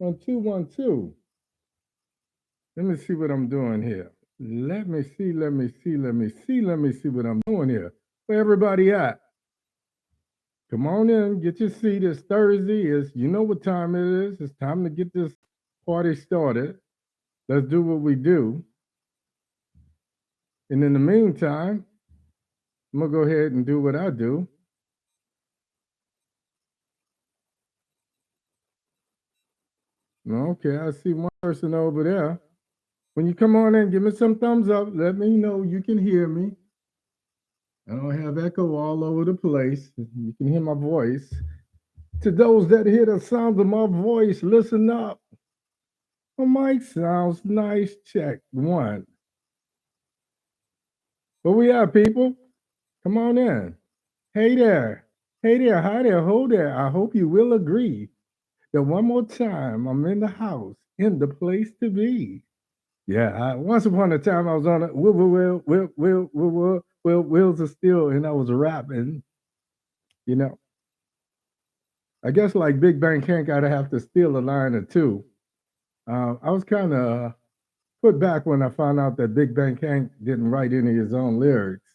On 212. Let me see what I'm doing here. Let me see what I'm doing here. Where everybody at? Come on in, get your seat. It's Thursday. You know what time it is. It's time to get this party started. Let's do what we do. And in the meantime, I'm gonna go ahead and do what I do. Okay, I see one person over there. When you come on in, give me some thumbs up. Let me know you can hear me. I don't have echo all over the place. You can hear my voice. To those that hear the sound of my voice, listen up. My mic sounds nice. Check one. Where we at, people? Come on in. Hey there. Hey there. Hi there. Ho there. I hope you will agree that one more time I'm in the house, in the place to be. Yeah, once upon a time I was on a wheels of steel, and I was rapping. You know, I guess like Big Bang Can't gotta have to steal a line or two. I was kind of put back when I found out that Big Bang Can't didn't write any of his own lyrics.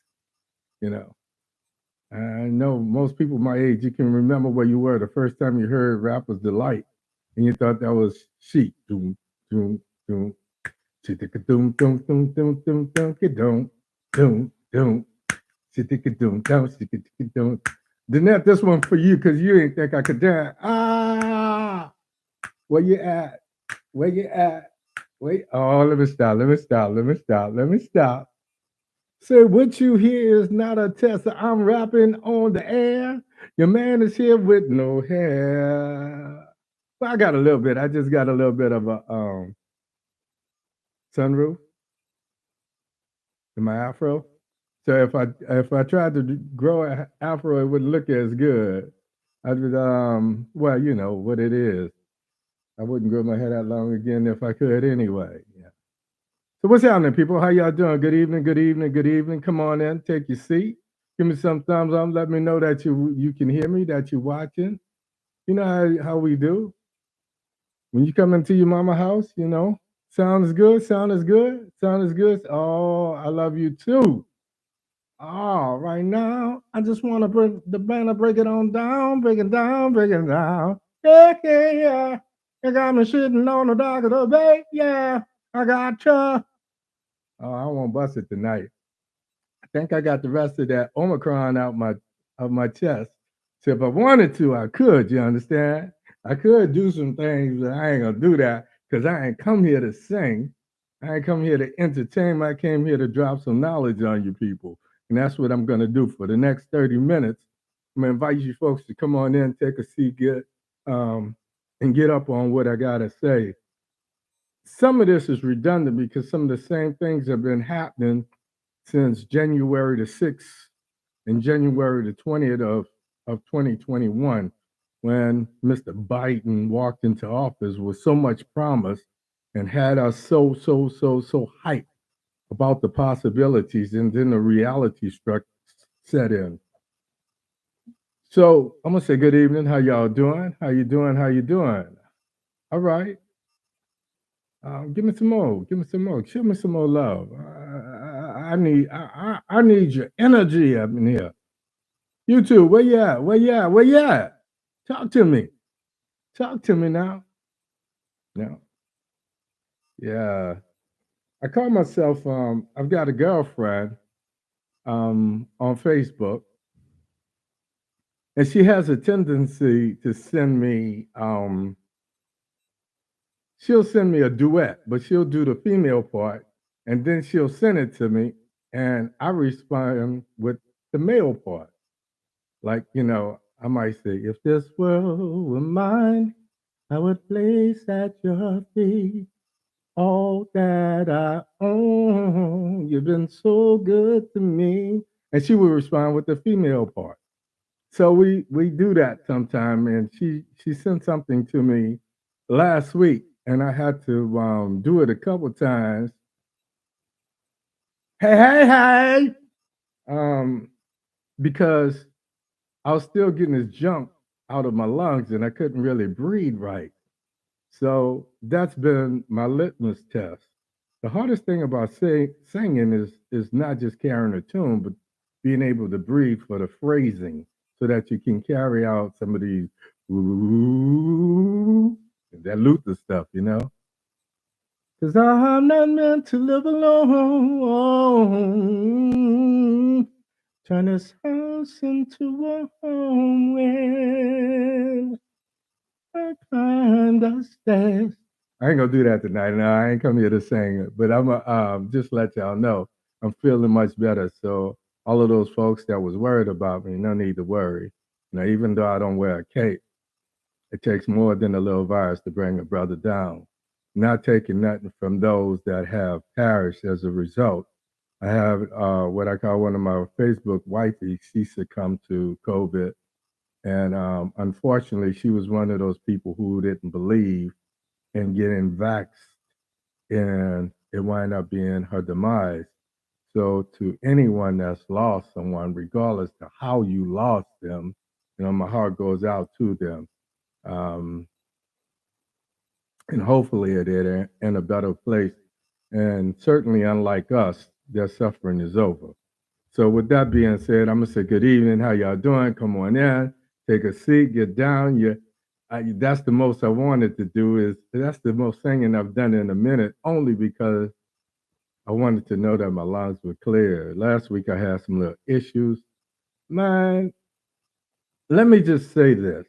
You know, I know most people my age, you can remember where you were the first time you heard Rapper's Delight, and you thought that was chic. Doom, doom, doom, chittika doom, doom, doom, doom, doom, doom, doom, doom, doom, chittika doom, doom, chittika doom. Danette, this one for you because you ain't think I could dance. Ah, where you at? Where you at? Wait, oh, let me stop. So what you hear is not a test. I'm rapping on the air. Your man is here with no hair. Well, I got a little bit. I just got a little bit of a sunroof in my afro. So if I tried to grow an afro, it wouldn't look as good. I would well, you know what it is. I wouldn't grow my hair that long again if I could anyway. Yeah. So what's happening, people? How y'all doing? Good evening, good evening, good evening. Come on in, take your seat. Give me some thumbs up. Let me know that you can hear me, that you're watching. You know how we do. When you come into your mama house, sound is good, sound is good, sound is good. Oh, I love you too. Oh, right now, I just want to bring the band to break it on down, break it down, break it down. Yeah, yeah, yeah. You got me sitting on the dock of the bay. Yeah, I got you. Oh, I won't bust it tonight. I think I got the rest of that Omicron out my of my chest. So if I wanted to, I could. You understand? I could do some things, but I ain't gonna do that because I ain't come here to sing. I ain't come here to entertain. I came here to drop some knowledge on you people, and that's what I'm gonna do for the next 30 minutes. I'm gonna invite you folks to come on in, take a seat, um, and get up on what I gotta say. Some of this is redundant because some of the same things have been happening since January the 6th and January the 20th of 2021, when Mr. Biden walked into office with so much promise and had us so hyped about the possibilities, and then the reality struck set in. So I'm gonna say good evening. How y'all doing? How you doing? How you doing? All right. Give me some more. Give me some more. Show me some more love. I need your energy up in here. You two, where you at? Where you at? Where you at? Talk to me. Talk to me now. No. Yeah. I call myself I've got a girlfriend on Facebook, and she has a tendency to send me she'll send me a duet, but she'll do the female part, and then she'll send it to me, and I respond with the male part. Like, I might say, if this world were mine, I would place at your feet all that I own. You've been so good to me. And she would respond with the female part. So we do that sometime. And she sent something to me last week, and I had to do it a couple times. Hey, hey, hey! Um, because I was still getting this junk out of my lungs, and I couldn't really breathe right. So that's been my litmus test. The hardest thing about singing is not just carrying a tune, but being able to breathe for the phrasing so that you can carry out some of these ooh, that Luther stuff, you know? Because I'm not meant to live alone. Turn this house into a home when I climb the stairs. I ain't gonna do that tonight. No, I ain't come here to sing it, but I'm gonna just let y'all know I'm feeling much better. So all of those folks that was worried about me, no need to worry. Now, even though I don't wear a cape, it takes more than a little virus to bring a brother down. Not taking nothing from those that have perished as a result. I have what I call one of my Facebook wifey. She succumbed to COVID, and unfortunately, she was one of those people who didn't believe in getting vaxxed, and it wound up being her demise. So, to anyone that's lost someone, regardless to how you lost them, my heart goes out to them. Um, and hopefully they're in a better place. And certainly, unlike us, their suffering is over. So, with that being said, I'm gonna say good evening. How y'all doing? Come on in, take a seat, get down. That's the most I wanted to do. That's the most singing I've done in a minute, only because I wanted to know that my lungs were clear. Last week I had some little issues. Man, let me just say this: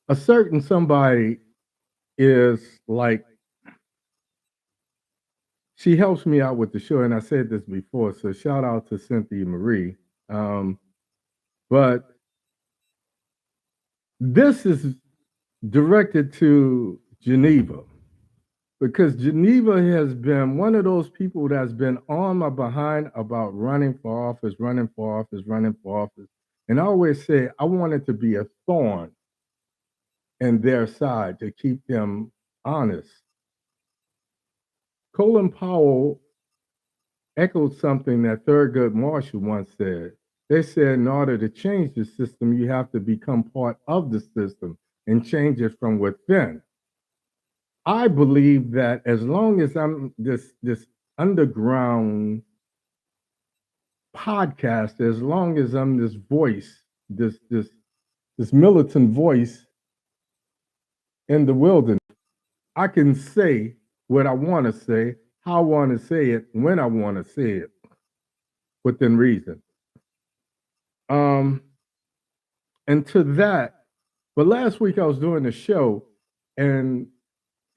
a certain somebody is like, she helps me out with the show, and I said this before, so shout out to Cynthia Marie. Um, but this is directed to Geneva because Geneva has been one of those people that's been on my behind about running for office, running for office, running for office. And I always say I wanted to be a thorn in their side to keep them honest. Colin Powell echoed something that Thurgood Marshall once said. They said in order to change the system, you have to become part of the system and change it from within. I believe that as long as I'm this underground podcast, as long as I'm this voice, this militant voice in the wilderness, I can say what I want to say, how I want to say it, when I want to say it, within reason. Um, and to that, but last week I was doing a show, and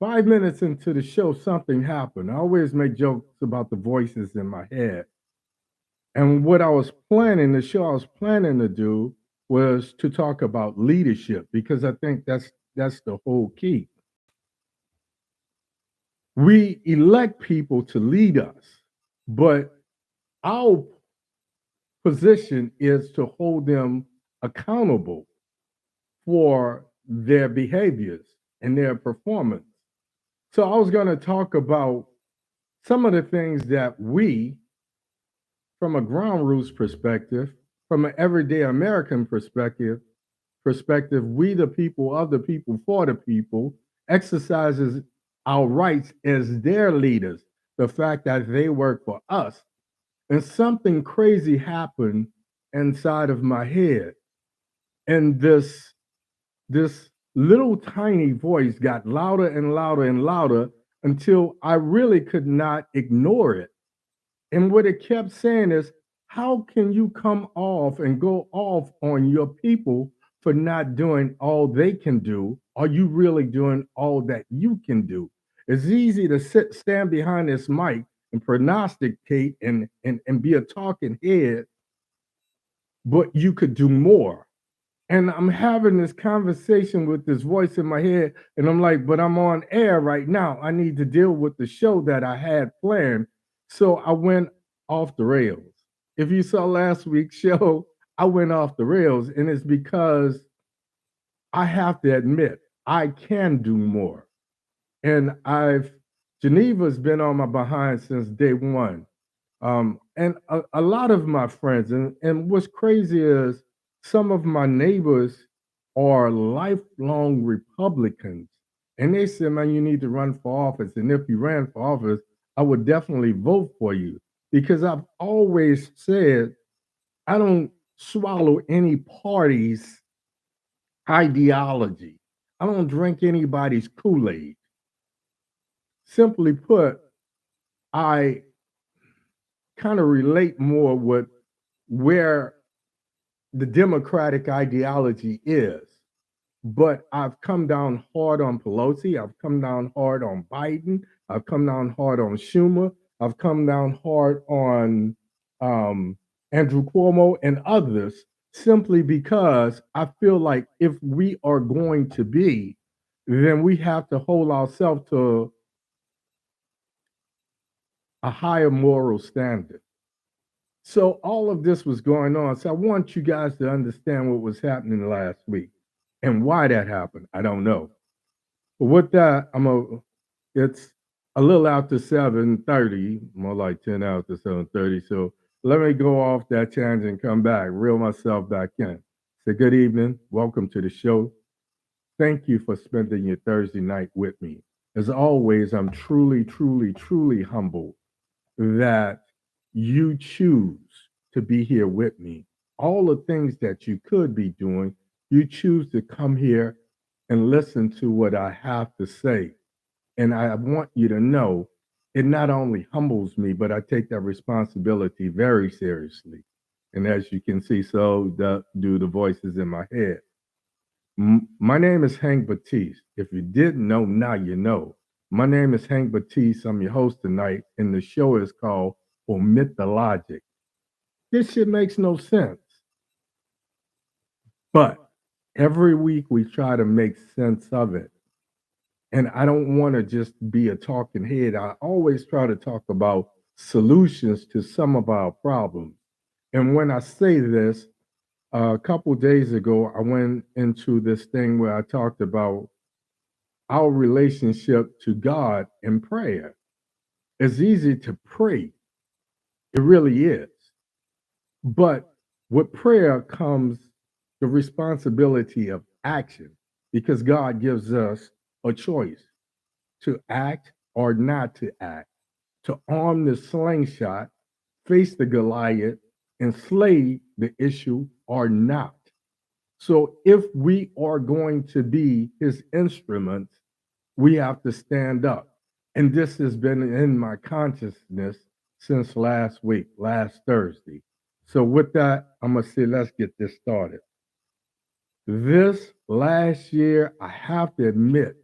5 minutes into the show, something happened. I always make jokes about the voices in my head. And what I was planning, the show I was planning to do was to talk about leadership because I think that's the whole key. We elect people to lead us, but our position is to hold them accountable for their behaviors and their performance. So I was going to talk about some of the things that we, from a ground roots perspective, from an everyday American perspective, we the people, of the people, for the people, exercises our rights as their leaders. The fact that they work for us, and something crazy happened inside of my head, and this little tiny voice got louder and louder and louder until I really could not ignore it. And what it kept saying is, how can you come off and go off on your people for not doing all they can do? Are you really doing all that you can do? It's easy to stand behind this mic and prognosticate and be a talking head, but you could do more. And I'm having this conversation with this voice in my head, and I'm like, but I'm on air right now. I need to deal with the show that I had planned. So I went off the rails. If you saw last week's show, I went off the rails, and it's because I have to admit I can do more. And Geneva's been on my behind since day one. And a lot of my friends, and what's crazy is some of my neighbors are lifelong Republicans. And they said, man, you need to run for office. And if you ran for office, I would definitely vote for you. Because I've always said I don't swallow any party's ideology. I don't drink anybody's Kool-Aid. Simply put, I kind of relate more with where the Democratic ideology is. But I've come down hard on Pelosi. I've come down hard on Biden. I've come down hard on Schumer. I've come down hard on Andrew Cuomo and others simply because I feel like if we are going to be, then we have to hold ourselves to a higher moral standard. So all of this was going on. So I want you guys to understand what was happening last week and why that happened. I don't know. But with that, it's a little after 7:30, more like 10 after 7:30. So let me go off that tangent and come back, reel myself back in. So good evening. Welcome to the show. Thank you for spending your Thursday night with me. As always, I'm truly, truly, truly humbled that you choose to be here with me. All the things that you could be doing, you choose to come here and listen to what I have to say. And I want you to know it not only humbles me, but I take that responsibility very seriously. And as you can see, do the voices in my head. My name is Hank Batiste. If you didn't know, now you know. My name is Hank Batiste. I'm your host tonight, and the show is called OMITdaLOGIC. This shit makes no sense. But every week we try to make sense of it. And I don't want to just be a talking head. I always try to talk about solutions to some of our problems. And when I say this, a couple days ago, I went into this thing where I talked about our relationship to God in prayer. It's easy to pray, it really is. But with prayer comes the responsibility of action because God gives us a choice to act or not to act, to arm the slingshot, face the Goliath, and slay the issue or not. So if we are going to be his instruments, we have to stand up. And this has been in my consciousness since last week, last Thursday. So with that, I'm going to say, let's get this started. This last year, I have to admit,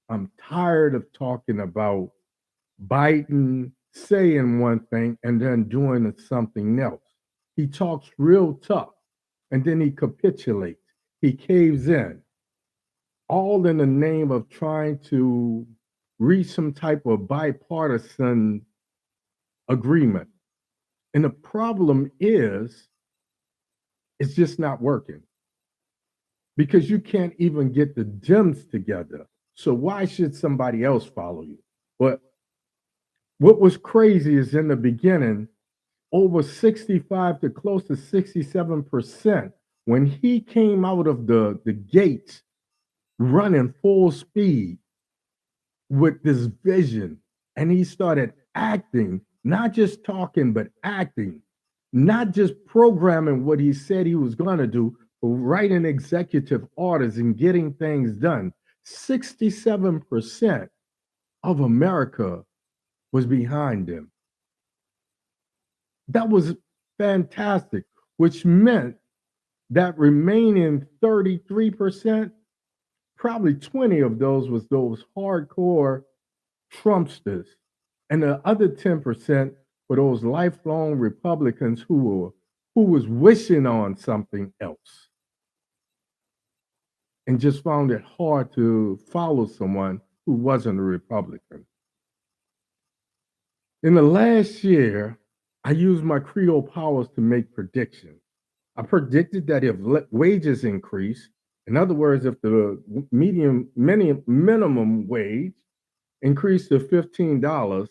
I'm tired of talking about Biden saying one thing and then doing something else. He talks real tough and then he capitulates. He caves in, all in the name of trying to reach some type of bipartisan agreement. And the problem is, it's just not working because you can't even get the Dems together. So why should somebody else follow you? But what was crazy is in the beginning, over 65 to close to 67%, when he came out of the gates running full speed with this vision and he started acting, not just talking, but acting, not just programming what he said he was going to do, but writing executive orders and getting things done. 67% of America was behind him. That was fantastic, which meant that remaining 33%, probably 20 of those was those hardcore Trumpsters. And the other 10% were those lifelong Republicans who was wishing on something else and just found it hard to follow someone who wasn't a Republican. In the last year, I used my Creole powers to make predictions. I predicted that if wages increase, in other words, if the minimum wage increased to $15,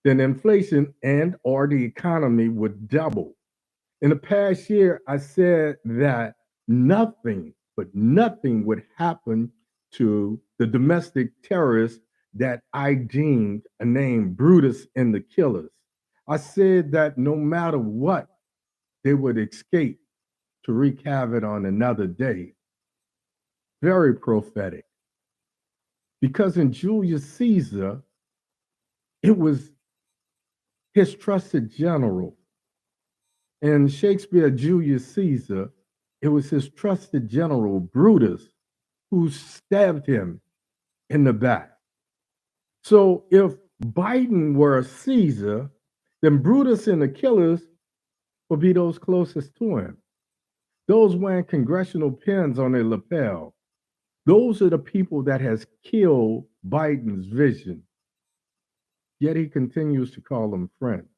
then inflation and or the economy would double. In the past year, I said that nothing but nothing would happen to the domestic terrorists that I deemed a name Brutus and the Killers. I said that no matter what, they would escape to wreak havoc on another day. Very prophetic. Because in Julius Caesar, it was his trusted general. In Shakespeare, Julius Caesar, it was his trusted general, Brutus, who stabbed him in the back. So if Biden were a Caesar, then Brutus and the killers would be those closest to him. Those wearing congressional pins on their lapel. Those are the people that has killed Biden's vision. Yet he continues to call them friends.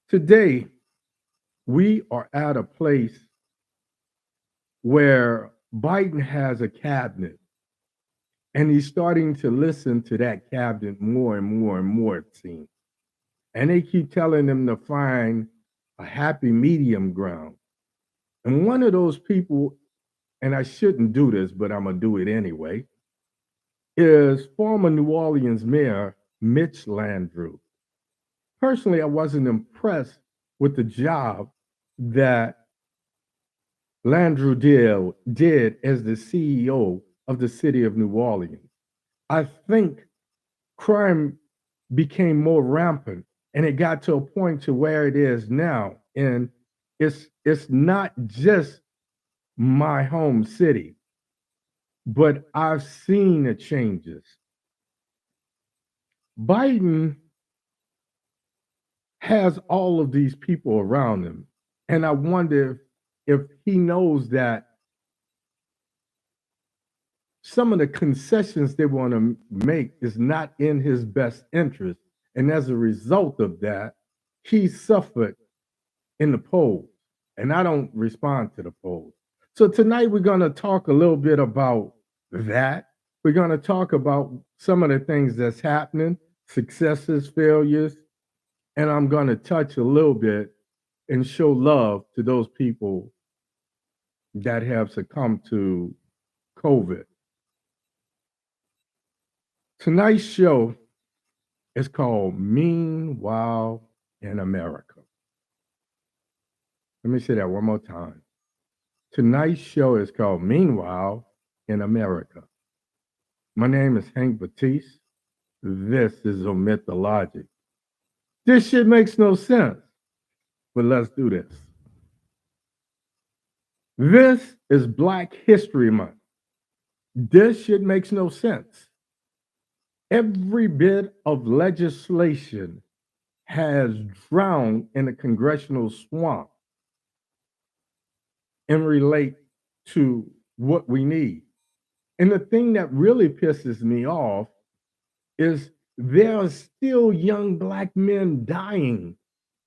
Today, we are at a place where Biden has a cabinet, and he's starting to listen to that cabinet more and more and more, it seems. And they keep telling him to find a happy medium ground. And one of those people, and I shouldn't do this, but I'm going to do it anyway, is former New Orleans Mayor Mitch Landrieu. Personally, I wasn't impressed with the job that Landrieu did as the CEO of the city of New Orleans. I think crime became more rampant, and it got to a point to where it is now. And it's not just my home city, but I've seen the changes. Biden has all of these people around him, and I wonder if he knows that some of the concessions they want to make is not in his best interest. And as a result of that, he suffered in the polls. And I don't respond to the polls. So tonight we're going to talk a little bit about that. We're going to talk about some of the things that's happening, successes, failures, and I'm going to touch a little bit and show love to those people that have succumbed to COVID. Tonight's show is called Meanwhile in America. Let me say that one more time. Tonight's show is called Meanwhile in America. My name is Hank Batiste. This is OMITdaLOGIC. This shit makes no sense, but let's do this. This is Black History Month. This shit makes no sense. Every bit of legislation has drowned in a congressional swamp and relate to what we need. And the thing that really pisses me off is there are still young Black men dying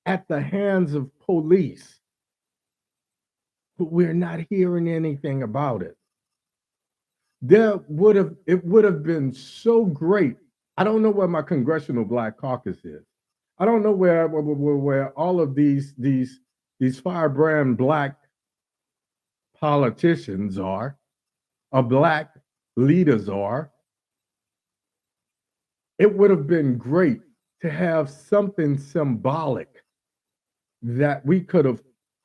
at the hands of police, but we're not hearing anything about it. It would have been so great. I don't know where my congressional Black caucus is. I don't know where all of these firebrand Black politicians are, or Black leaders are. It would have been great to have something symbolic that we could have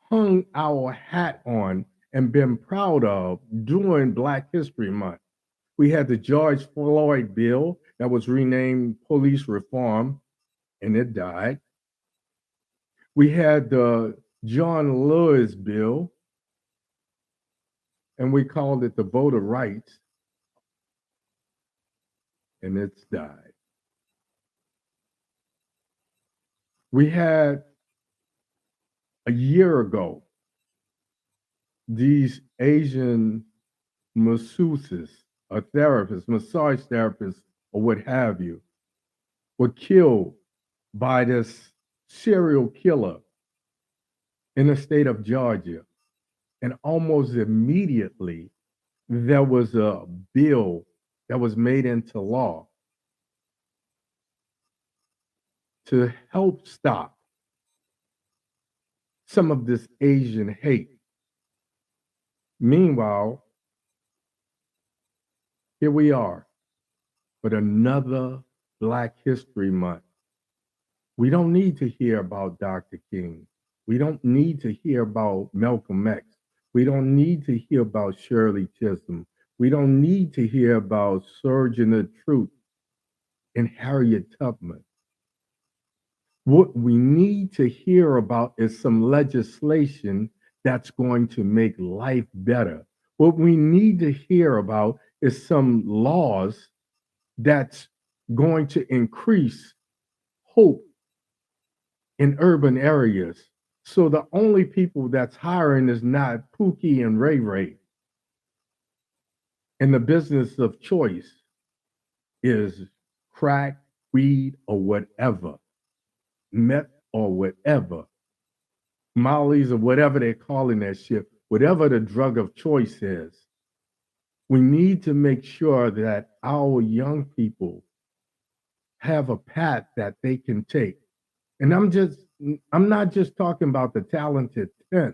hung our hat on and been proud of during Black History Month. We had the George Floyd bill that was renamed police reform, and it died. We had the John Lewis bill, and we called it the voter rights, and it's died. We had a year ago these Asian masseuses or therapists, massage therapists, or what have you, were killed by this serial killer in the state of Georgia. And almost immediately, there was a bill that was made into law to help stop some of this Asian hate. Meanwhile, here we are with another Black History Month. We don't need to hear about Dr. King. We don't need to hear about Malcolm X. We don't need to hear about Shirley Chisholm. We don't need to hear about Surgeon of Truth and Harriet Tubman. What we need to hear about is some legislation that's going to make life better. What we need to hear about is some laws that's going to increase hope in urban areas. So the only people that's hiring is not Pookie and Ray Ray. And the business of choice is crack, weed, or whatever, meth or whatever, mollies or whatever they're calling that shit, whatever the drug of choice is. We need to make sure that our young people have a path that they can take. And I'm not just talking about the talented 10,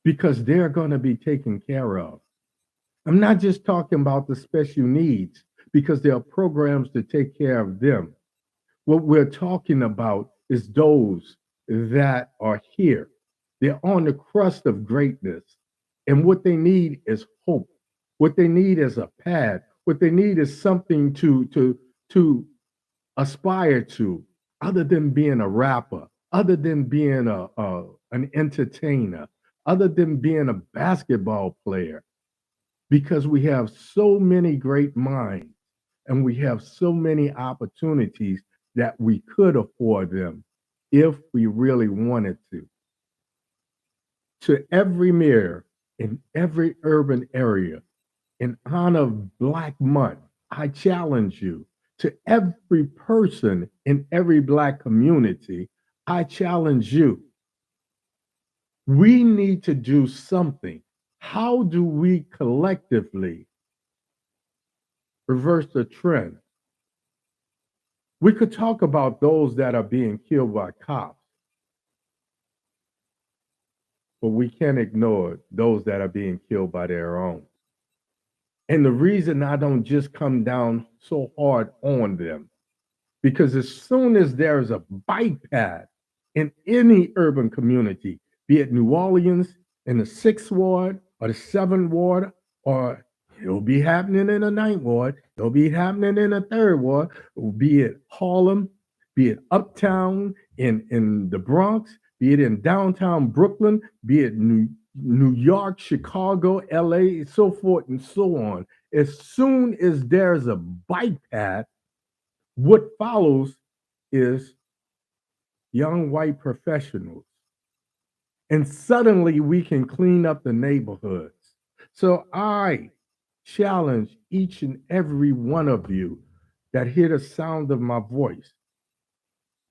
because they're going to be taken care of. I'm not just talking about the special needs, because there are programs to take care of them. What we're talking about is those that are here. They're on the crust of greatness. And what they need is hope. What they need is a pad. What they need is something to aspire to, other than being a rapper, other than being an entertainer, other than being a basketball player, because we have so many great minds and we have so many opportunities that we could afford them if we really wanted to. To every mayor in every urban area, in honor of Black Month, I challenge you. To every person in every Black community, I challenge you. We need to do something. How do we collectively reverse the trend? We could talk about those that are being killed by cops, but we can't ignore those that are being killed by their own. And the reason I don't just come down so hard on them, because as soon as there's a bike path in any urban community, be it New Orleans in the 6th Ward or the 7th Ward, or it'll be happening in the 9th Ward, it'll be happening in the 3rd Ward, be it Harlem, be it uptown in the Bronx, be it in downtown Brooklyn, be it New York, Chicago, LA, so forth and so on. As soon as there's a bike path, what follows is young white professionals. And suddenly we can clean up the neighborhoods. So I challenge each and every one of you that hear the sound of my voice.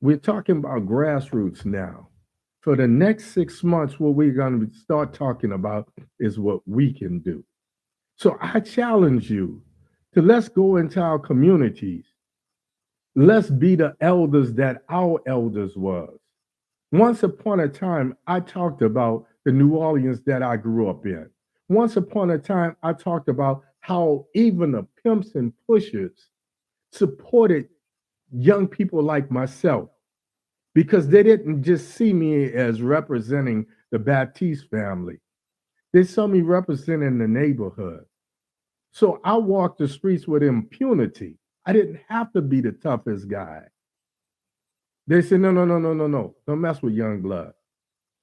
We're talking about grassroots now. For the next 6 months, what we're going to start talking about is what we can do. So I challenge you to let's go into our communities. Let's be the elders that our elders was. Once upon a time, I talked about the New Orleans that I grew up in. Once upon a time, I talked about how even the pimps and pushers supported young people like myself, because they didn't just see me as representing the Baptiste family. They saw me representing the neighborhood. So I walked the streets with impunity. I didn't have to be the toughest guy. They said, no, no, no, no, no, no. Don't mess with young blood.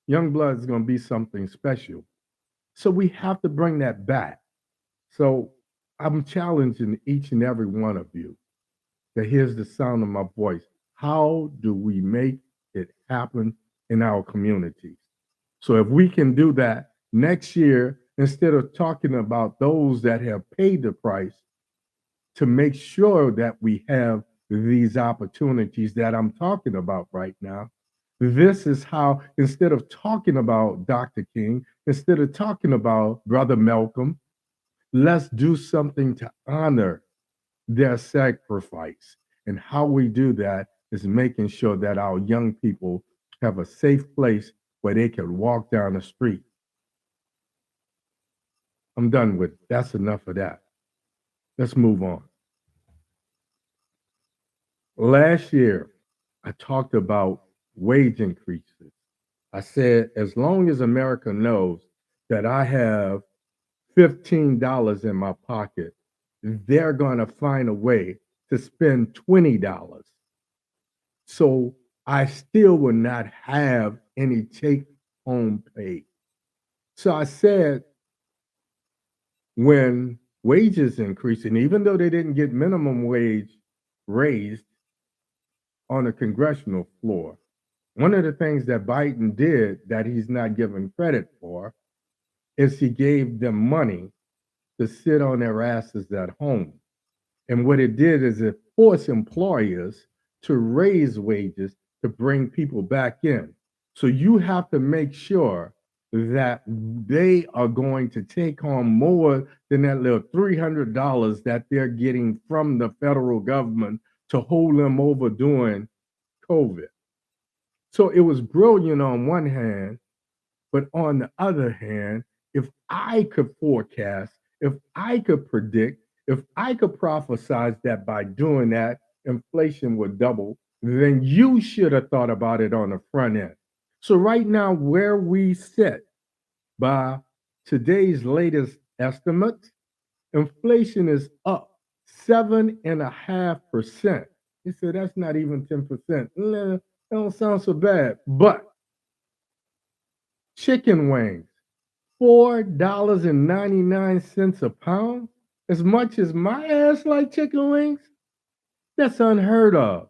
Young blood is going to be something special. So we have to bring that back. So I'm challenging each and every one of you that hears the sound of my voice. How do we make it happen in our communities? So if we can do that next year, instead of talking about those that have paid the price, to make sure that we have these opportunities that I'm talking about right now. This is how, instead of talking about Dr. King, instead of talking about Brother Malcolm, let's do something to honor their sacrifice. And how we do that is making sure that our young people have a safe place where they can walk down the street. I'm done with it. That's enough of that. Let's move on. Last year, I talked about wage increases. I said, as long as America knows that I have $15 in my pocket, they're going to find a way to spend $20. So I still will not have any take home pay. So I said, when wages increase, and even though they didn't get minimum wage raised on the congressional floor, one of the things that Biden did that he's not given credit for is he gave them money to sit on their asses at home. And what it did is it forced employers to raise wages to bring people back in. So you have to make sure that they are going to take home more than that little $300 that they're getting from the federal government to hold them over during COVID. So it was brilliant on one hand, but on the other hand, if I could forecast, if I could predict, if I could prophesize that by doing that, inflation would double, then you should have thought about it on the front end. So, right now, where we sit by today's latest estimates, inflation is up 7.5%. You said that's not even 10%. Nah, that don't sound so bad. But chicken wings, $4.99 a pound, as much as my ass like chicken wings, that's unheard of.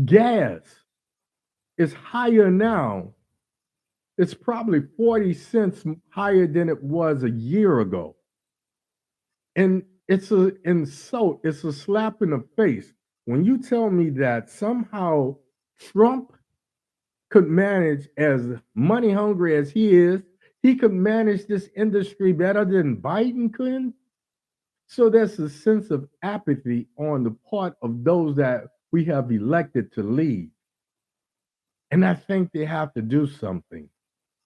Gas is higher now. It's probably 40 cents higher than it was a year ago. And it's an insult, it's a slap in the face when you tell me that somehow Trump could manage, as money hungry as he could manage this industry better than Biden could. So there's a sense of apathy on the part of those that we have elected to lead. And I think they have to do something.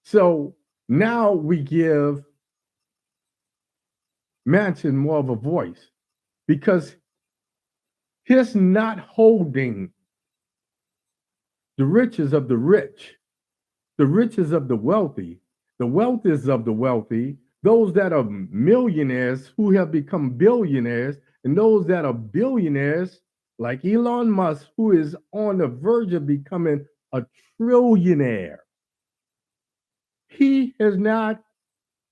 So now we give Manchin more of a voice because he's not holding the riches of the rich, the riches of the wealthy. The wealth is of the wealthy, those that are millionaires who have become billionaires, and those that are billionaires, like Elon Musk, who is on the verge of becoming a trillionaire. He has not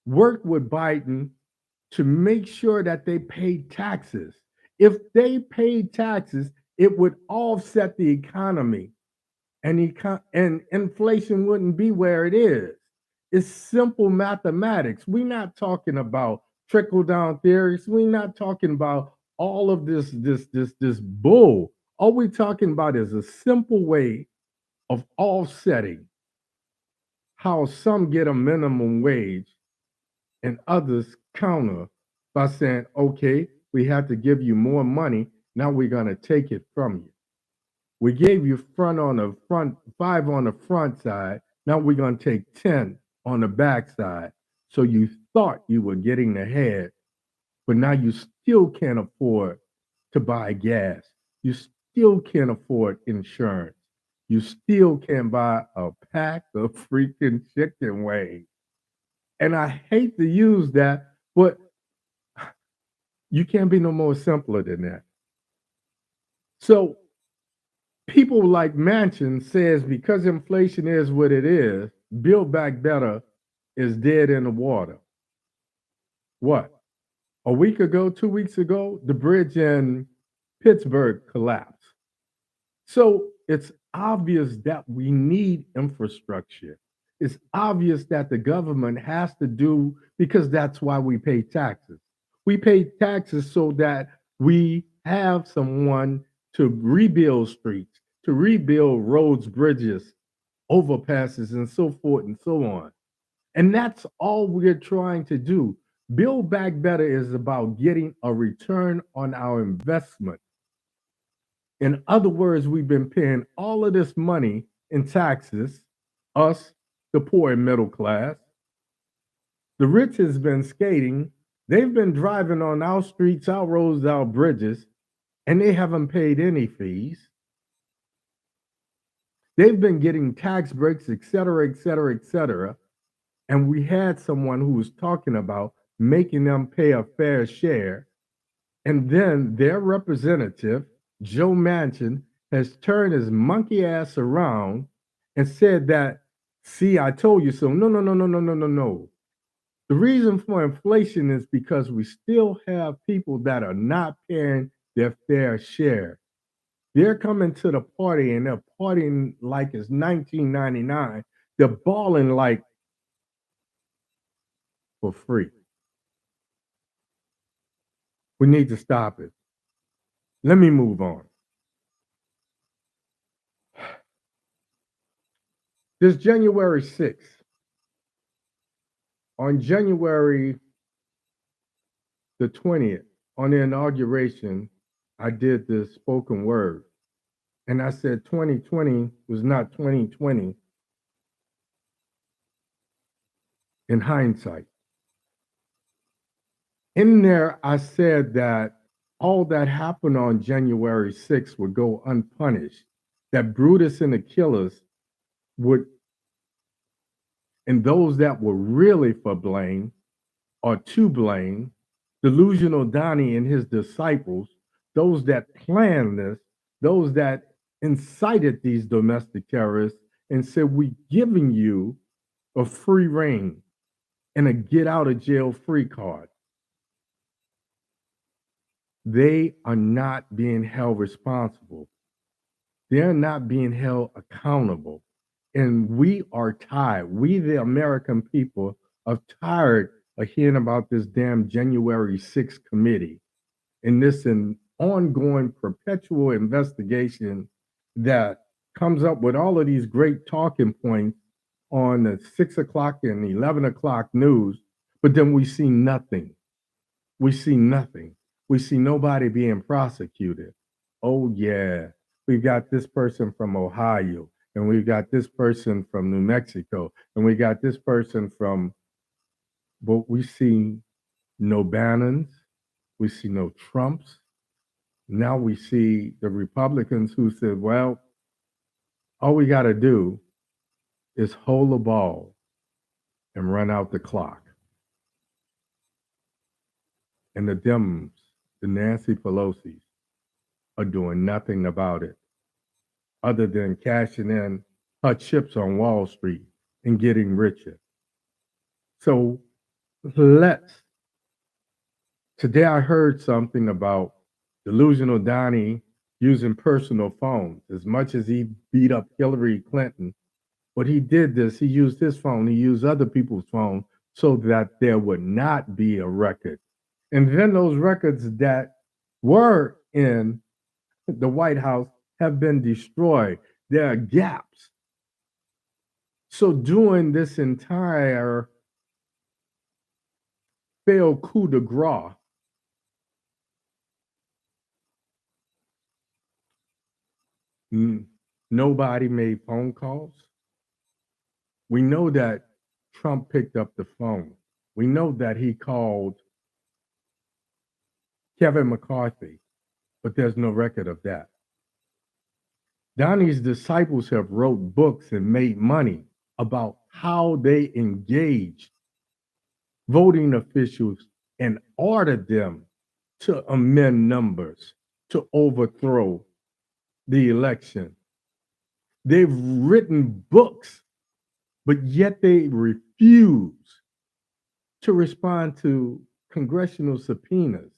worked with Biden to make sure that they paid taxes. If they paid taxes, it would offset the economy and inflation wouldn't be where it is. It's simple mathematics. We're not talking about trickle down theories. We're not talking about all of this bull. All we're talking about is a simple way of offsetting how some get a minimum wage and others counter by saying, okay, we have to give you more money. Now we're going to take it from you. We gave you front on the front, 5 on the front side. Now we're going to take 10 on the back side. So you thought you were getting ahead, but now you still can't afford to buy gas. You still can't afford insurance. You still can't buy a pack of freaking chicken wings. And I hate to use that, but you can't be no more simpler than that. So people like Manchin says because inflation is what it is, Build Back Better is dead in the water. What? A week ago, 2 weeks ago, the bridge in Pittsburgh collapsed. So it's obvious that we need infrastructure. It's obvious that the government has to do, because that's why we pay taxes. We pay taxes so that we have someone to rebuild streets, to rebuild roads, bridges, overpasses, and so forth and so on. And that's all we're trying to do. Build Back Better is about getting a return on our investment. In other words, we've been paying all of this money in taxes, us, the poor and middle class, The rich has been skating. They've been driving on our streets, our roads, our bridges, and they haven't paid any fees. They've been getting tax breaks, et cetera, et cetera, et cetera. And we had someone who was talking about making them pay a fair share. And then their representative, Joe Manchin, has turned his monkey ass around and said that, see, I told you so. No, no, no, no, no, no, no, no. The reason for inflation is because we still have people that are not paying their fair share. They're coming to the party and they're partying like it's 1999. They're balling like for free. We need to stop it. Let me move on. This January 6th, on January the 20th, on the inauguration, I did this spoken word. And I said 2020 was not 2020 in hindsight. In there, I said that all that happened on January 6th would go unpunished, that Brutus and Achilles would, and those that were really for blame or to blame, delusional Donnie and his disciples, those that planned this, those that incited these domestic terrorists and said, we're giving you a free reign and a get out of jail free card. They are not being held responsible. They're not being held accountable. And we are tired. We, the American people, are tired of hearing about this damn January 6th committee and this an ongoing perpetual investigation that comes up with all of these great talking points on the 6 o'clock and 11 o'clock news, but then we see nothing. We see nothing. We see nobody being prosecuted. Oh, yeah, we've got this person from Ohio, and we've got this person from New Mexico, and we got this person from, but we see no Bannons, we see no Trumps. Now we see the Republicans who said, well, all we got to do is hold the ball and run out the clock. And the Dems, the Nancy Pelosi's, are doing nothing about it other than cashing in her chips on Wall Street and getting richer. So today I heard something about delusional Donnie using personal phones. As much as he beat up Hillary Clinton, but he did this, he used his phone, he used other people's phone so that there would not be a record. And then those records that were in the White House have been destroyed. There are gaps. So during this entire failed coup de grace, nobody made phone calls. We know that Trump picked up the phone. We know that he called Kevin McCarthy, but there's no record of that. Donnie's disciples have wrote books and made money about how they engaged voting officials and ordered them to amend numbers to overthrow the election. They've written books, but yet they refuse to respond to congressional subpoenas.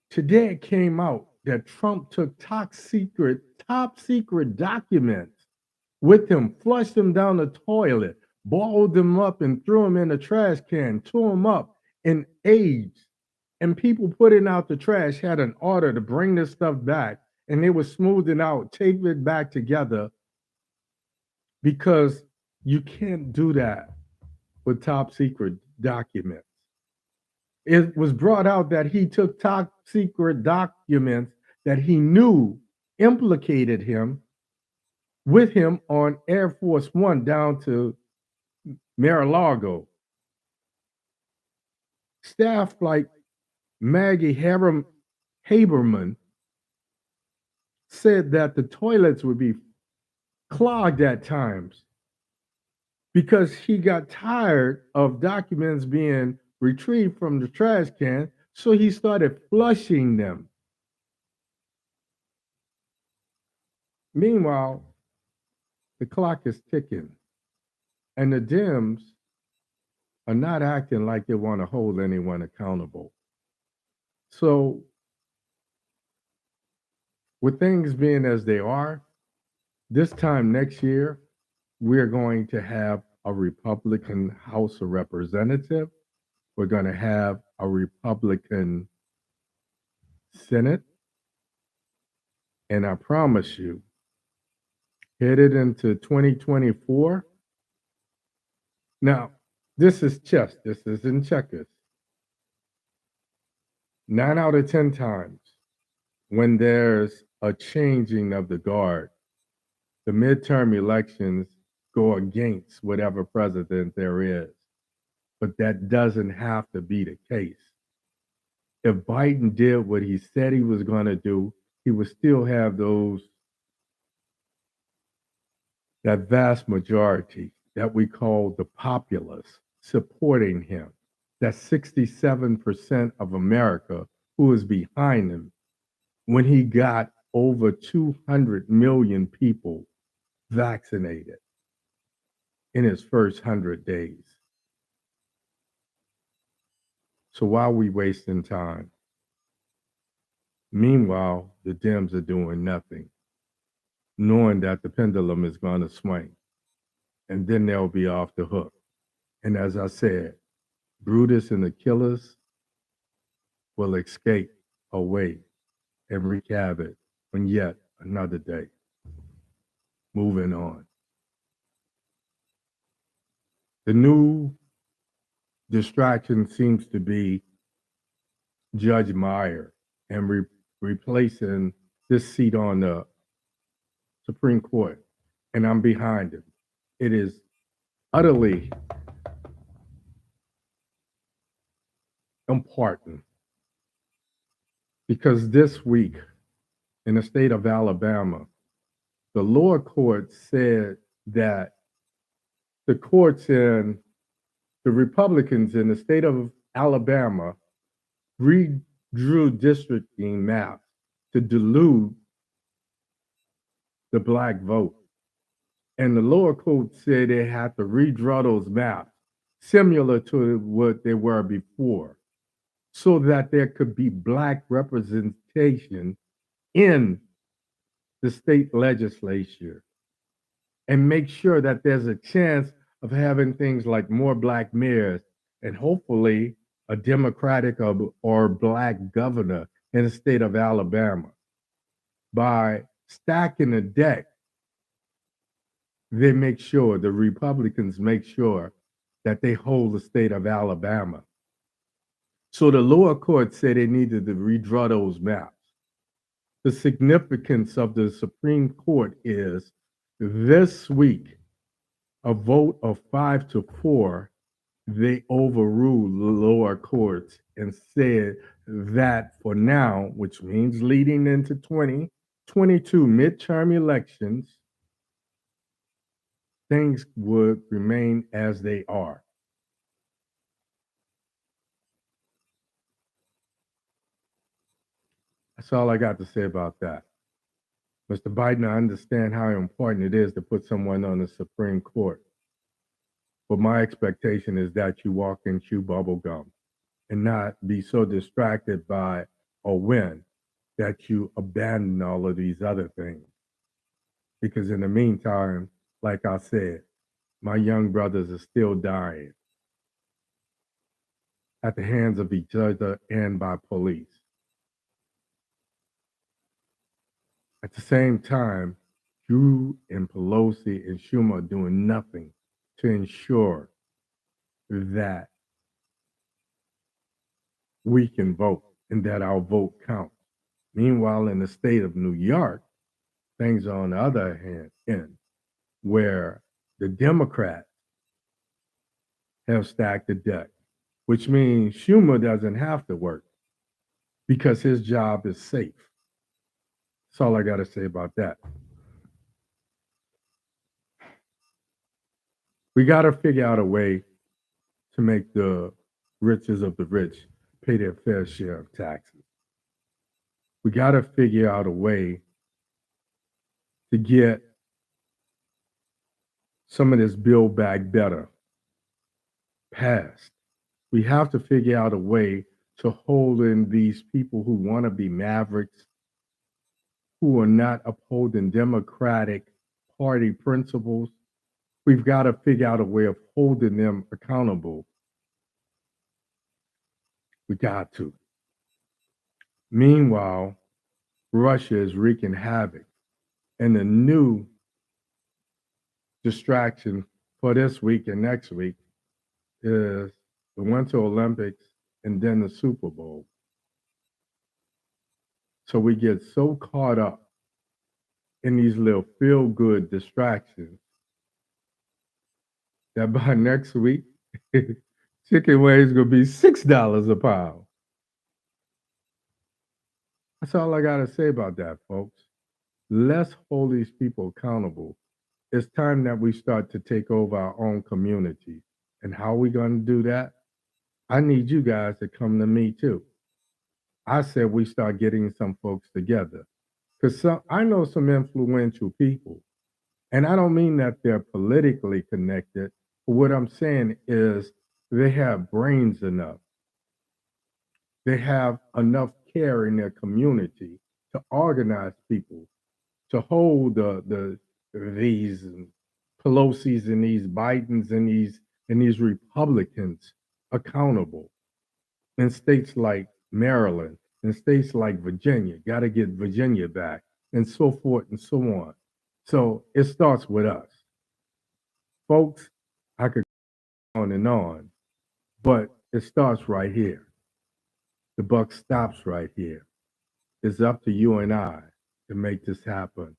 Today it came out that Trump took top secret documents with him, flushed them down the toilet, balled them up and threw them in the trash can, tore them up in aged. And people putting out the trash had an order to bring this stuff back, and they were smoothing out, tape it back together, because you can't do that with top secret documents. It was brought out that he took top secret documents that he knew implicated him with him on Air Force One down to Mar-a-Lago. Staff like Maggie Haberman said that the toilets would be clogged at times because he got tired of documents being retrieved from the trash can, so he started flushing them. Meanwhile, the clock is ticking, and the Dems are not acting like they want to hold anyone accountable. So, with things being as they are, this time next year, we're going to have a Republican House of Representatives. We're going to have a Republican Senate. And I promise you, headed into 2024. Now, this is chess. This is in checkers. 9 out of 10 times when there's a changing of the guard, the midterm elections go against whatever president there is. But that doesn't have to be the case. If Biden did what he said he was going to do, he would still have that vast majority that we call the populace supporting him. That's 67% of America who is behind him when he got over 200 million people vaccinated in his first 100 days. So why are we wasting time? Meanwhile, the Dems are doing nothing, knowing that the pendulum is going to swing, and then they'll be off the hook. And as I said, Brutus and the killers will escape away and wreak havoc on yet another day. Moving on. The new distraction seems to be Judge Meyer and replacing this seat on the Supreme Court. And I'm behind him. It is utterly important because this week in the state of Alabama, the lower court said that the courts and the Republicans in the state of Alabama redrew districting maps to dilute the black vote. And the lower court said they had to redraw those maps similar to what they were before so that there could be black representation in the state legislature and make sure that there's a chance of having things like more black mayors and hopefully a Democratic or black governor in the state of Alabama. By stacking the deck, they make sure, the Republicans make sure that they hold the state of Alabama. So the lower court said they needed to redraw those maps. The significance of the Supreme Court is this week, a vote of 5-4, they overruled the lower courts and said that for now, which means leading into 2022 midterm elections, things would remain as they are. That's all I got to say about that. Mr. Biden, I understand how important it is to put someone on the Supreme Court. But my expectation is that you walk and chew bubble gum and not be so distracted by a win that you abandon all of these other things. Because in the meantime, like I said, my young brothers are still dying at the hands of each other and by police. At the same time, you and Pelosi and Schumer are doing nothing to ensure that we can vote and that our vote counts. Meanwhile, in the state of New York, things are on the other end, where the Democrats have stacked the deck, which means Schumer doesn't have to work because his job is safe. That's all I got to say about that. We got to figure out a way to make the riches of the rich pay their fair share of taxes. We got to figure out a way to get some of this Build Back Better passed. We have to figure out a way to hold in these people who want to be mavericks, who are not upholding Democratic Party principles. We've got to figure out a way of holding them accountable. We got to. Meanwhile, Russia is wreaking havoc. And the new distraction for this week and next week is the Winter Olympics and then the Super Bowl. So we get so caught up in these little feel-good distractions that by next week, chicken wings gonna be $6 a pound. That's all I gotta say about that, folks. Let's hold these people accountable. It's time that we start to take over our own community. And how are we gonna do that? I need you guys to come to me too. I said we start getting some folks together. Because I know some influential people. And I don't mean that they're politically connected. But what I'm saying is they have brains enough. They have enough care in their community to organize people, to hold these Pelosi's and these Bidens and these Republicans accountable. In states like Maryland, in states like Virginia, got to get Virginia back, and so forth and so on. So it starts with us. Folks, I could go on, but it starts right here. The buck stops right here. It's up to you and I to make this happen.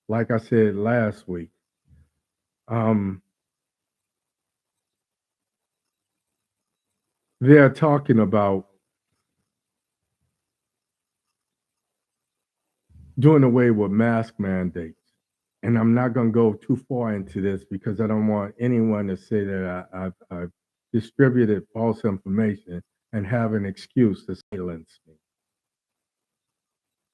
Like I said last week, they're talking about doing away with mask mandates. And I'm not going to go too far into this because I don't want anyone to say that I've distributed false information and have an excuse to silence me.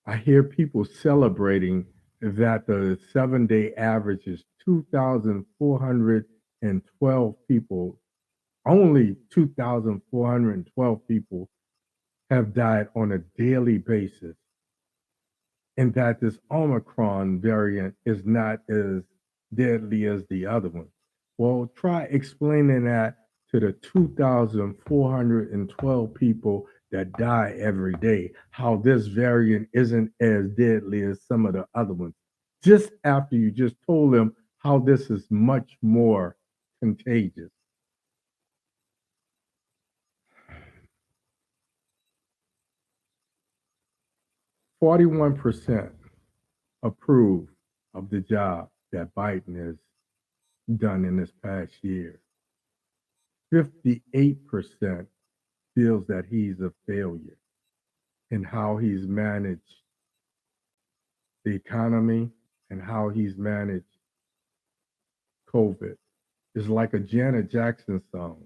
I hear people celebrating that the 7-day average is 2,412 people. Only 2,412 people have died on a daily basis, and that this Omicron variant is not as deadly as the other one. Well, try explaining that to the 2,412 people that die every day, how this variant isn't as deadly as some of the other ones. Just after you just told them how this is much more contagious. 41% approve of the job that Biden has done in this past year. 58% feels that he's a failure in how he's managed the economy and how he's managed COVID. It's like a Janet Jackson song.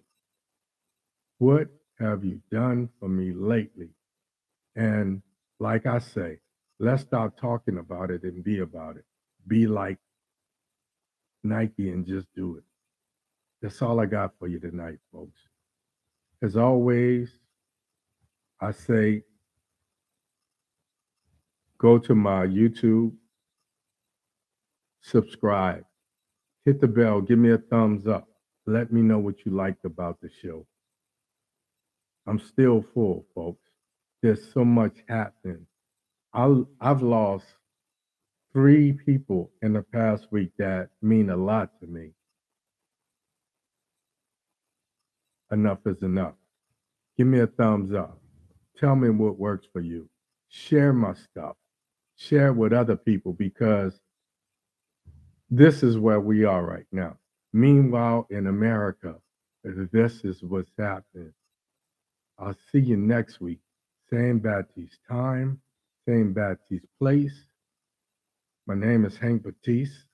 What have you done for me lately? And like I say, let's stop talking about it and be about it. Be like Nike and just do it. That's all I got for you tonight, folks. As always, I say go to my YouTube, subscribe, hit the bell, give me a thumbs up. Let me know what you liked about the show. I'm still full, folks. There's so much happening. I've lost 3 people in the past week that mean a lot to me. Enough is enough. Give me a thumbs up. Tell me what works for you. Share my stuff. Share it with other people because this is where we are right now. Meanwhile, in America, This is what's happening. I'll see you next week. Same Baptiste time, same Baptiste place. My name is Hank Batiste.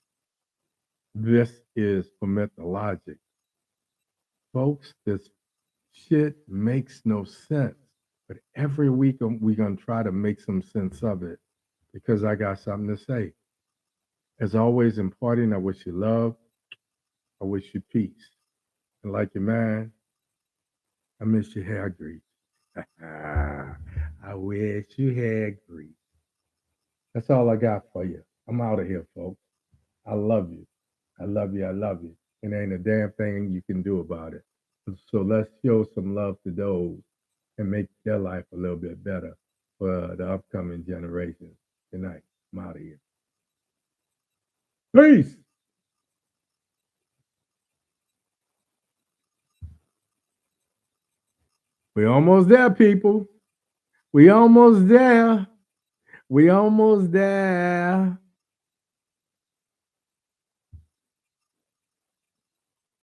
This is OMITdaLOGIC. Folks, this shit makes no sense. But every week we're going to try to make some sense of it because I got something to say. As always, in parting, I wish you love. I wish you peace. And like your man, I miss your hair grease. I wish you had grease. That's all I got for you. I'm out of here, folks. I love you. I love you. I love you. And ain't a damn thing you can do about it. So let's show some love to those and make their life a little bit better for the upcoming generations. Good night. I'm out of here. Peace. We almost there, people. We almost there. We almost there.